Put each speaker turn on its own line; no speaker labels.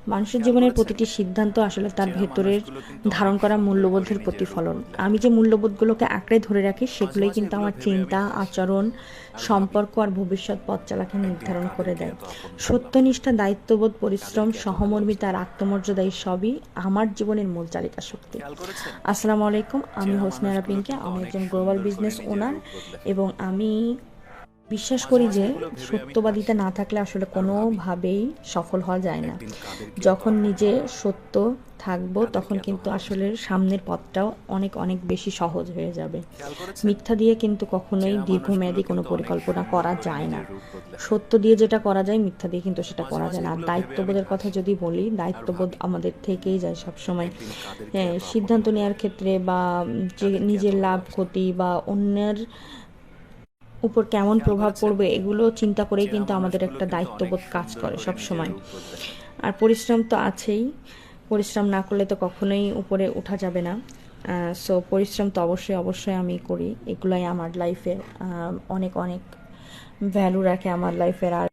মানুষের জীবনের প্রতিটি সিদ্ধান্ত আসলে তার ভেতরের ধারণ করা মূল্যবোধের প্রতিফলন। আমি যে মূল্যবোধগুলোকে আঁকড়ে ধরে রাখি সেগুলোই কিন্তু আমার চিন্তা, আচরণ, সম্পর্ক আর ভবিষ্যৎ পথ চলাকে নির্ধারণ করে দেয়। সত্যনিষ্ঠা, দায়িত্ববোধ, পরিশ্রম, সহমর্মিতা আর আত্মমর্যাদা এই সবই আমার জীবনের মূল চালিকা শক্তি। আসসালামু আলাইকুম, আমি হোসনে আরা পিঙ্কি। আমি একজন গ্লোবাল বিজনেস ওনার এবং আমি বিশ্বাস করি যে সত্যবাদিতা না থাকলে আসলে কোনোভাবেই সফল হওয়া যায় না। যখন নিজে সত্য থাকবো তখন কিন্তু আসলে সামনের পথটাও অনেক অনেক বেশি সহজ হয়ে যাবে। মিথ্যা দিয়ে কিন্তু কখনোই দীর্ঘমেয়াদী কোনো পরিকল্পনা করা যায় না। সত্য দিয়ে যেটা করা যায় মিথ্যা দিয়ে কিন্তু সেটা করা যায় না। আর দায়িত্ববোধের কথা যদি বলি, দায়িত্ববোধ আমাদের থেকেই যায় সবসময়। হ্যাঁ, সিদ্ধান্ত নেওয়ার ক্ষেত্রে বা যে নিজের লাভ ক্ষতি বা অন্যের উপর কেমন প্রভাব পড়বে এগুলো চিন্তা করেই কিন্তু আমাদের একটা দায়িত্ববোধ কাজ করে সব সময়। আর পরিশ্রম তো আছেই, পরিশ্রম না করলে তো কখনোই উপরে ওঠা যাবে না। সো পরিশ্রম তো অবশ্যই অবশ্যই আমি করি, এগুলাই আমার লাইফে অনেক অনেক ভ্যালু রাখে আমার লাইফের। আর